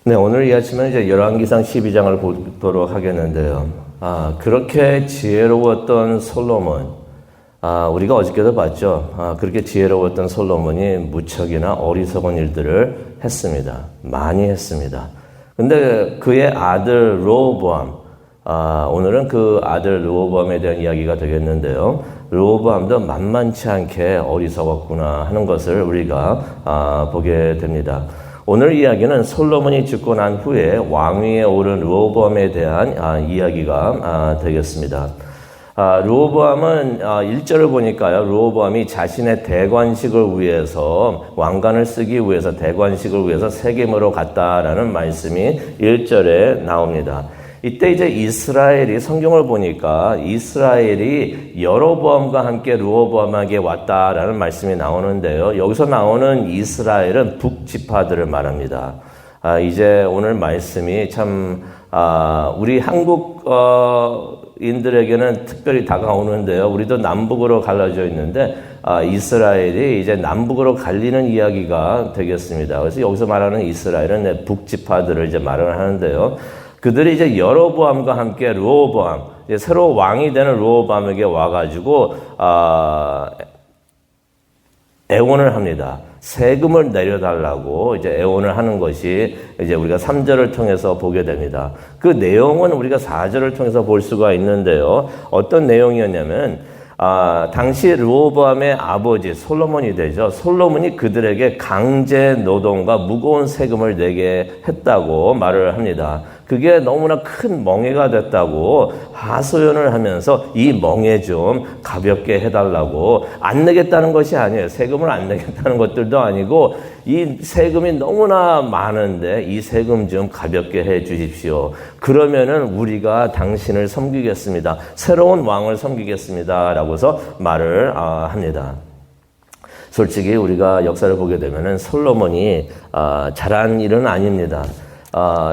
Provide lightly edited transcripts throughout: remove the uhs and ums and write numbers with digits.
네, 오늘 이 아침에 이제 열왕기상 12장을 보도록 하겠는데요. 그렇게 지혜로웠던 솔로몬, 우리가 어저께도 봤죠. 그렇게 지혜로웠던 솔로몬이 무척이나 어리석은 일들을 했습니다. 많이 했습니다. 근데 그의 아들 르호보암, 오늘은 그 아들 르호보암에 대한 이야기가 되겠는데요. 르호보암도 만만치 않게 어리석었구나 하는 것을 우리가 보게 됩니다. 오늘 이야기는 솔로몬이 죽고 난 후에 왕위에 오른 르호보암에 대한 이야기가 되겠습니다. 르호보암은 1절을 보니까요. 르호보암이 자신의 대관식을 위해서 왕관을 쓰기 위해서 대관식을 위해서 세겜으로 갔다라는 말씀이 1절에 나옵니다. 이때 이제 이스라엘이 성경을 보니까 이스라엘이 여로보암과 함께 르호보암에게 왔다라는 말씀이 나오는데요. 여기서 나오는 이스라엘은 북지파들을 말합니다. 이제 오늘 말씀이 참 우리 한국인들에게는 특별히 다가오는데요. 우리도 남북으로 갈라져 있는데 이스라엘이 이제 남북으로 갈리는 이야기가 되겠습니다. 그래서 여기서 말하는 이스라엘은 북지파들을 이제 말을 하는데요. 그들이 이제 여로보암과 함께 르호보암, 새로 왕이 되는 르호보암에게 와가지고 애원을 합니다. 세금을 내려달라고 이제 애원을 하는 것이 이제 우리가 3절을 통해서 보게 됩니다. 그 내용은 우리가 4절을 통해서 볼 수가 있는데요. 어떤 내용이었냐면 당시 르호보암의 아버지 솔로몬이 되죠. 솔로몬이 그들에게 강제 노동과 무거운 세금을 내게 했다고 말을 합니다. 그게 너무나 큰 멍해가 됐다고 하소연을 하면서 이 멍해 좀 가볍게 해달라고, 안 내겠다는 것이 아니에요. 세금을 안 내겠다는 것들도 아니고 이 세금이 너무나 많은데 이 세금 좀 가볍게 해 주십시오. 그러면은 우리가 당신을 섬기겠습니다. 새로운 왕을 섬기겠습니다. 라고서 말을 합니다. 솔직히 우리가 역사를 보게 되면은 솔로몬이 잘한 일은 아닙니다.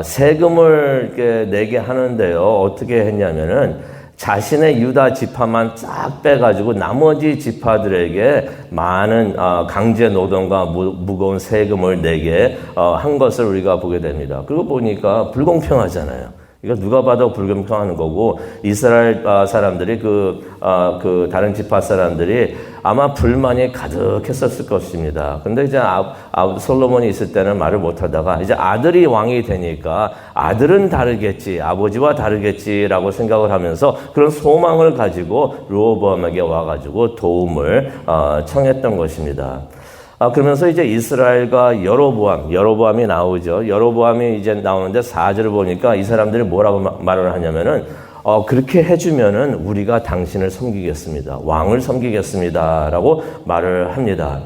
세금을 이렇게 내게 하는데요. 어떻게 했냐면은 자신의 유다 지파만 쫙 빼가지고 나머지 지파들에게 많은 강제 노동과 무거운 세금을 내게 한 것을 우리가 보게 됩니다. 그리고 보니까 불공평하잖아요. 이거 누가 봐도 불공평한 거고, 이스라엘 사람들이 그 다른 지파 사람들이 아마 불만이 가득했었을 것입니다. 근데 이제 솔로몬이 있을 때는 말을 못 하다가 이제 아들이 왕이 되니까 아들은 다르겠지, 아버지와 다르겠지라고 생각을 하면서 그런 소망을 가지고 르호보암에게 와가지고 도움을 청했던 것입니다. 그러면서 이제 이스라엘과 여로보암이 나오죠. 여로보암이 이제 나오는데 4절을 보니까 이 사람들이 뭐라고 말을 하냐면은, 그렇게 해주면은 우리가 당신을 섬기겠습니다. 왕을 섬기겠습니다. 라고 말을 합니다.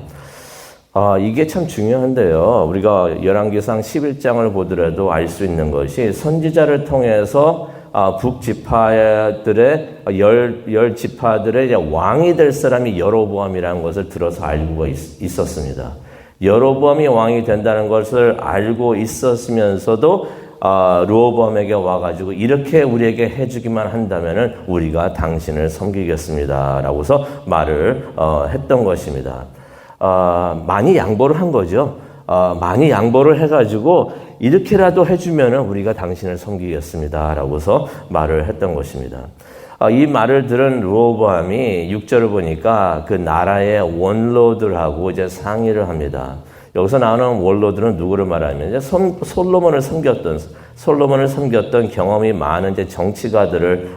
이게 참 중요한데요. 우리가 열왕기상 11장을 보더라도 알 수 있는 것이 선지자를 통해서 북지파들의 열 지파들의 왕이 될 사람이 여로보암이라는 것을 들어서 알고 있었습니다. 여로보암이 왕이 된다는 것을 알고 있었으면서도 르호보암에게 와가지고 이렇게 우리에게 해주기만 한다면은 우리가 당신을 섬기겠습니다. 라고서 말을 했던 것입니다. 많이 양보를 한 거죠. 많이 양보를 해가지고 이렇게라도 해주면은 우리가 당신을 섬기겠습니다. 라고서 말을 했던 것입니다. 이 말을 들은 르호보암이 6절을 보니까 그 나라의 원로들하고 이제 상의를 합니다. 여기서 나오는 원로들은 누구를 말하면 이제 솔로몬을 섬겼던 경험이 많은 이제 정치가들을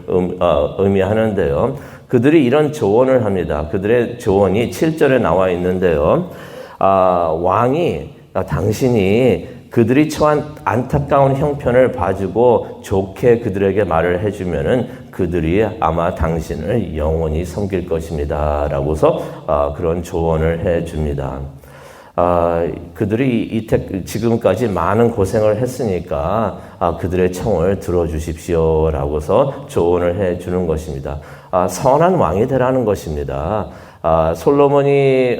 의미하는데요. 그들이 이런 조언을 합니다. 그들의 조언이 7절에 나와 있는데요. 왕이 당신이 그들이 처한 안타까운 형편을 봐주고 좋게 그들에게 말을 해주면은 그들이 아마 당신을 영원히 섬길 것입니다. 라고서 그런 조언을 해줍니다. 그들이 지금까지 많은 고생을 했으니까 그들의 청을 들어주십시오. 라고서 조언을 해주는 것입니다. 선한 왕이 되라는 것입니다. 솔로몬이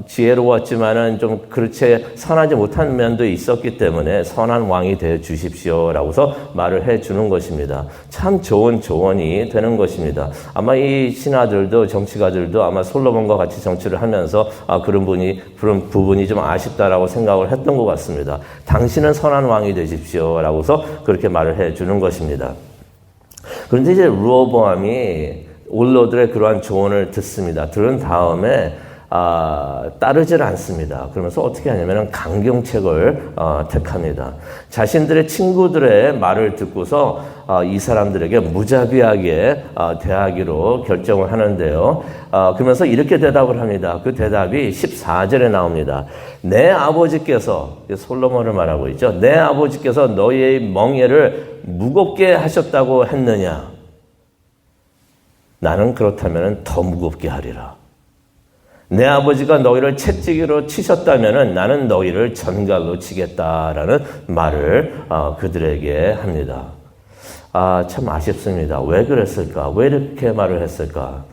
지혜로웠지만은 좀 그렇게 선하지 못한 면도 있었기 때문에 선한 왕이 되어 주십시오라고서 말을 해 주는 것입니다. 참 좋은 조언이 되는 것입니다. 아마 이 신하들도 정치가들도 아마 솔로몬과 같이 정치를 하면서 그런 부분이 좀 아쉽다라고 생각을 했던 것 같습니다. 당신은 선한 왕이 되십시오라고서 그렇게 말을 해 주는 것입니다. 그런데 이제 르호보암이 올로들의 그러한 조언을 듣습니다. 들은 다음에 따르질 않습니다. 그러면서 어떻게 하냐면 강경책을 택합니다. 자신들의 친구들의 말을 듣고서 이 사람들에게 무자비하게 대하기로 결정을 하는데요. 그러면서 이렇게 대답을 합니다. 그 대답이 14절에 나옵니다. 내 아버지께서, 솔로몬을 말하고 있죠. 내 아버지께서 너희의 멍에를 무겁게 하셨다고 했느냐? 나는 그렇다면 더 무겁게 하리라. 내 아버지가 너희를 채찍으로 치셨다면 나는 너희를 전갈로 치겠다라는 말을 그들에게 합니다. 참 아쉽습니다. 왜 그랬을까? 왜 이렇게 말을 했을까?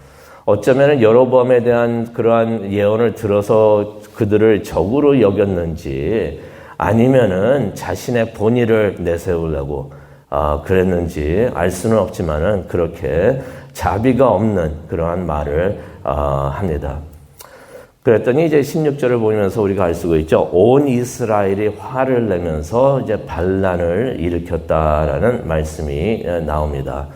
어쩌면 여로보암에 대한 그러한 예언을 들어서 그들을 적으로 여겼는지 아니면은 자신의 본의를 내세우려고 그랬는지 알 수는 없지만은 그렇게 자비가 없는 그러한 말을 합니다. 그랬더니 이제 16절을 보면서 우리가 알 수가 있죠. 온 이스라엘이 화를 내면서 이제 반란을 일으켰다라는 말씀이 나옵니다.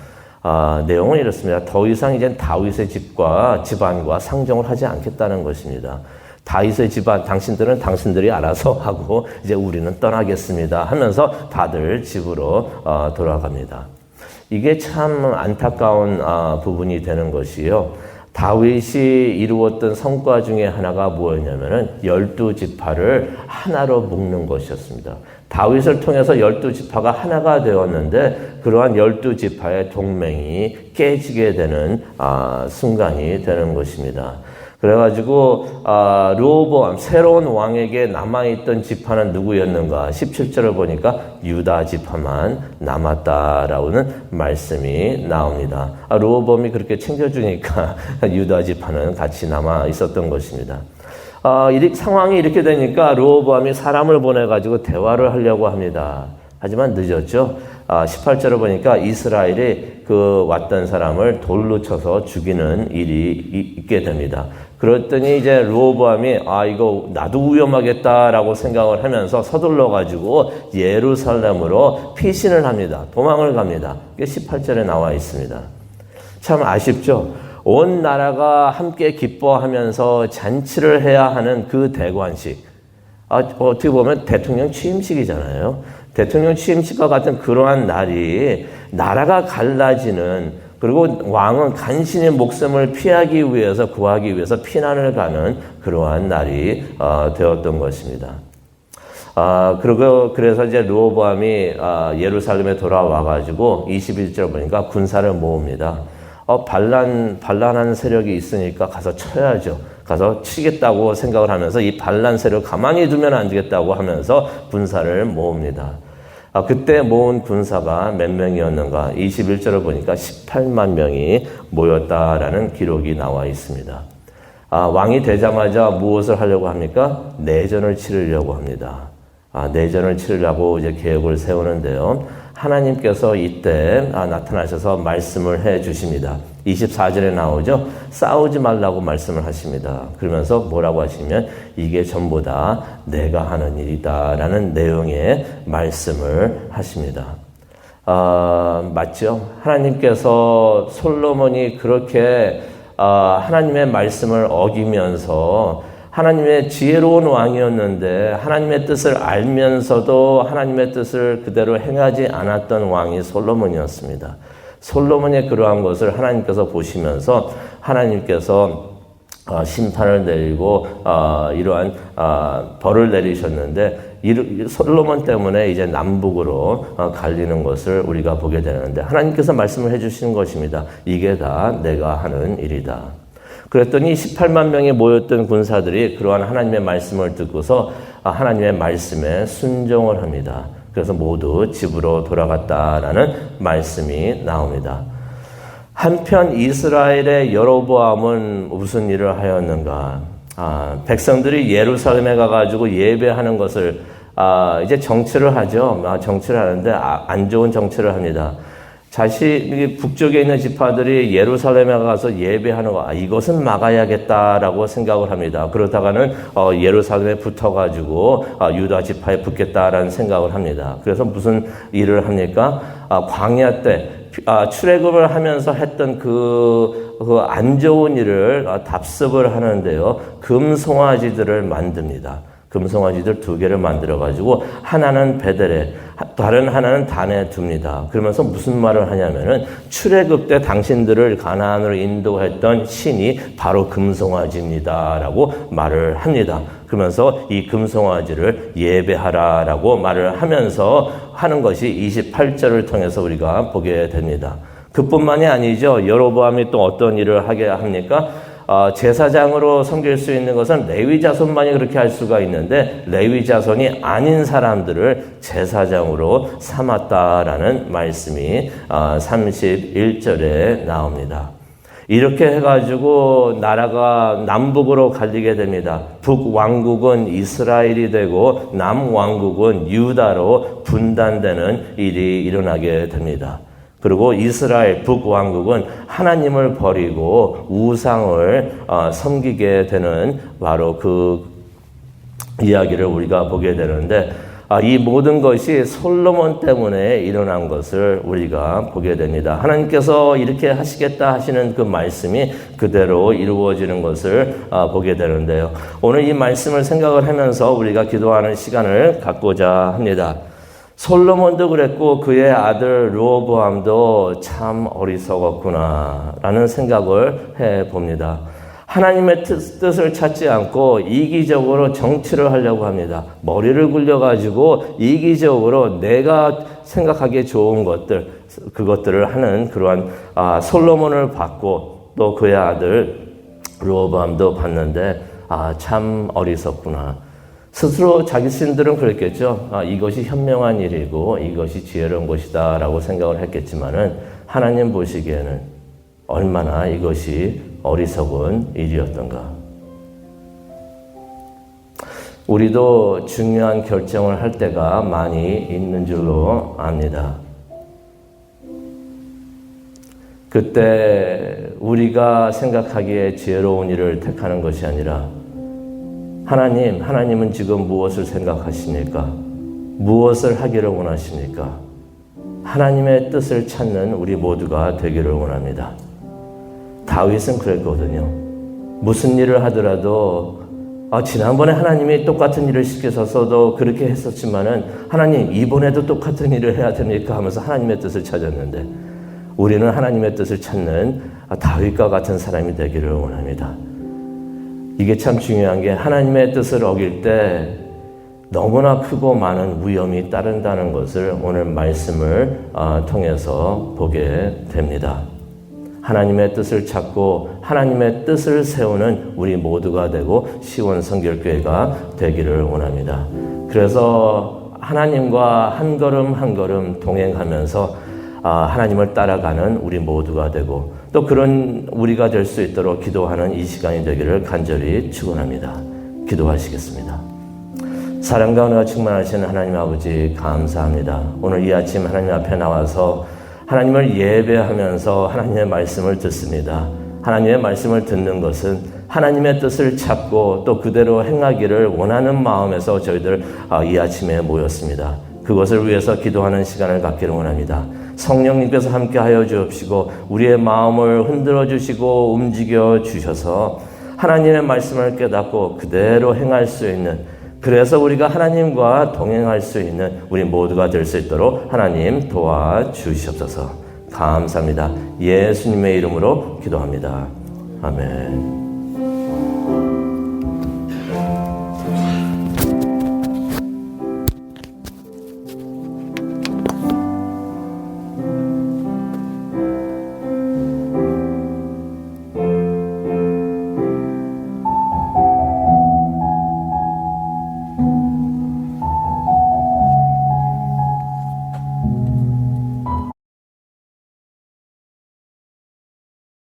내용은 이렇습니다. 더 이상 이제 다윗의 집과 집안과 상종을 하지 않겠다는 것입니다. 다윗의 집안, 당신들은 당신들이 알아서 하고 이제 우리는 떠나겠습니다 하면서 다들 집으로 돌아갑니다. 이게 참 안타까운 부분이 되는 것이요. 다윗이 이루었던 성과 중에 하나가 뭐였냐면은 12지파를 하나로 묶는 것이었습니다. 다윗을 통해서 12지파가 하나가 되었는데 그러한 12지파의 동맹이 깨지게 되는 순간이 되는 것입니다. 그래가지고 르호보암 새로운 왕에게 남아있던 지파는 누구였는가? 17절을 보니까 유다 지파만 남았다라고는 말씀이 나옵니다. 르호보암이 그렇게 챙겨주니까 유다 지파는 같이 남아 있었던 것입니다. 상황이 이렇게 되니까 르호보암이 사람을 보내가지고 대화를 하려고 합니다. 하지만 늦었죠. 18절을 보니까 이스라엘이 그 왔던 사람을 돌로 쳐서 죽이는 일이 있게 됩니다. 그랬더니 이제 르호보암이 이거 나도 위험하겠다라고 생각을 하면서 서둘러 가지고 예루살렘으로 피신을 합니다. 도망을 갑니다. 이게 18절에 나와 있습니다. 참 아쉽죠. 온 나라가 함께 기뻐하면서 잔치를 해야 하는 그 대관식. 어떻게 보면 대통령 취임식이잖아요. 대통령 취임식과 같은 그러한 날이 나라가 갈라지는, 그리고 왕은 간신히 목숨을 피하기 위해서, 구하기 위해서 피난을 가는 그러한 날이 되었던 것입니다. 그래서 이제 르호보암이 예루살렘에 돌아와가지고 21절 보니까 군사를 모읍니다. 반란한 세력이 있으니까 가서 쳐야죠. 가서 치겠다고 생각을 하면서 이 반란 세력 가만히 두면 안 되겠다고 하면서 군사를 모읍니다. 그때 모은 군사가 몇 명이었는가? 21절을 보니까 18만 명이 모였다라는 기록이 나와 있습니다. 왕이 되자마자 무엇을 하려고 합니까? 내전을 치르려고 합니다. 내전을 치르려고 이제 계획을 세우는데요. 하나님께서 이때 나타나셔서 말씀을 해 주십니다. 24절에 나오죠. 싸우지 말라고 말씀을 하십니다. 그러면서 뭐라고 하시면 이게 전부 다 내가 하는 일이다 라는 내용의 말씀을 하십니다. 맞죠? 하나님께서 솔로몬이 그렇게 하나님의 말씀을 어기면서 하나님의 지혜로운 왕이었는데 하나님의 뜻을 알면서도 하나님의 뜻을 그대로 행하지 않았던 왕이 솔로몬이었습니다. 솔로몬의 그러한 것을 하나님께서 보시면서 하나님께서 심판을 내리고 이러한 벌을 내리셨는데 솔로몬 때문에 이제 남북으로 갈리는 것을 우리가 보게 되는데 하나님께서 말씀을 해주시는 것입니다. 이게 다 내가 하는 일이다. 그랬더니 18만 명이 모였던 군사들이 그러한 하나님의 말씀을 듣고서 하나님의 말씀에 순종을 합니다. 그래서 모두 집으로 돌아갔다라는 말씀이 나옵니다. 한편 이스라엘의 여로보암은 무슨 일을 하였는가? 백성들이 예루살렘에 가가지고 예배하는 것을 이제 정치를 하죠. 정치를 하는데 안 좋은 정치를 합니다. 북쪽에 있는 지파들이 예루살렘에 가서 예배하는 거, 이것은 막아야겠다라고 생각을 합니다. 그러다가는 예루살렘에 붙어가지고 유다 지파에 붙겠다라는 생각을 합니다. 그래서 무슨 일을 합니까? 광야 때 출애굽을 하면서 했던 그 안 좋은 일을 답습을 하는데요. 금송아지들을 만듭니다. 금송아지들 2개를 만들어가지고 하나는 베델에 다른 하나는 단에 둡니다. 그러면서 무슨 말을 하냐면은 출애굽 때 당신들을 가나안으로 인도했던 신이 바로 금송아지입니다라고 말을 합니다. 그러면서 이 금송아지를 예배하라라고 말을 하면서 하는 것이 28절을 통해서 우리가 보게 됩니다. 그뿐만이 아니죠. 여로보암이 또 어떤 일을 하게 합니까? 제사장으로 섬길 수 있는 것은 레위 자손만이 그렇게 할 수가 있는데 레위 자손이 아닌 사람들을 제사장으로 삼았다라는 말씀이 31절에 나옵니다. 이렇게 해가지고 나라가 남북으로 갈리게 됩니다. 북왕국은 이스라엘이 되고 남왕국은 유다로 분단되는 일이 일어나게 됩니다. 그리고 이스라엘 북왕국은 하나님을 버리고 우상을 섬기게 되는 바로 그 이야기를 우리가 보게 되는데 이 모든 것이 솔로몬 때문에 일어난 것을 우리가 보게 됩니다. 하나님께서 이렇게 하시겠다 하시는 그 말씀이 그대로 이루어지는 것을 보게 되는데요. 오늘 이 말씀을 생각을 하면서 우리가 기도하는 시간을 갖고자 합니다. 솔로몬도 그랬고 그의 아들 르호보암도 참 어리석었구나 라는 생각을 해봅니다. 하나님의 뜻을 찾지 않고 이기적으로 정치를 하려고 합니다. 머리를 굴려가지고 이기적으로 내가 생각하기에 좋은 것들, 그것들을 하는 그러한 솔로몬을 봤고 또 그의 아들 르호보암도 봤는데 참 어리석구나. 스스로 자기 신들은 그랬겠죠. 이것이 현명한 일이고 이것이 지혜로운 것이다 라고 생각을 했겠지만은 하나님 보시기에는 얼마나 이것이 어리석은 일이었던가. 우리도 중요한 결정을 할 때가 많이 있는 줄로 압니다. 그때 우리가 생각하기에 지혜로운 일을 택하는 것이 아니라 하나님은 지금 무엇을 생각하십니까? 무엇을 하기를 원하십니까? 하나님의 뜻을 찾는 우리 모두가 되기를 원합니다. 다윗은 그랬거든요. 무슨 일을 하더라도 지난번에 하나님이 똑같은 일을 시키셔서도 그렇게 했었지만은 하나님 이번에도 똑같은 일을 해야 됩니까? 하면서 하나님의 뜻을 찾았는데 우리는 하나님의 뜻을 찾는 다윗과 같은 사람이 되기를 원합니다. 이게 참 중요한 게 하나님의 뜻을 어길 때 너무나 크고 많은 위험이 따른다는 것을 오늘 말씀을 통해서 보게 됩니다. 하나님의 뜻을 찾고 하나님의 뜻을 세우는 우리 모두가 되고 시원 선결교회가 되기를 원합니다. 그래서 하나님과 한 걸음 한 걸음 동행하면서 하나님을 따라가는 우리 모두가 되고 또 그런 우리가 될 수 있도록 기도하는 이 시간이 되기를 간절히 축원합니다. 기도하시겠습니다. 사랑과 은혜가 충만하신 하나님 아버지 감사합니다. 오늘 이 아침 하나님 앞에 나와서 하나님을 예배하면서 하나님의 말씀을 듣습니다. 하나님의 말씀을 듣는 것은 하나님의 뜻을 찾고 또 그대로 행하기를 원하는 마음에서 저희들 이 아침에 모였습니다. 그것을 위해서 기도하는 시간을 갖기를 원합니다. 성령님께서 함께하여 주옵시고 우리의 마음을 흔들어 주시고 움직여 주셔서 하나님의 말씀을 깨닫고 그대로 행할 수 있는, 그래서 우리가 하나님과 동행할 수 있는 우리 모두가 될 수 있도록 하나님 도와주시옵소서. 감사합니다. 예수님의 이름으로 기도합니다. 아멘.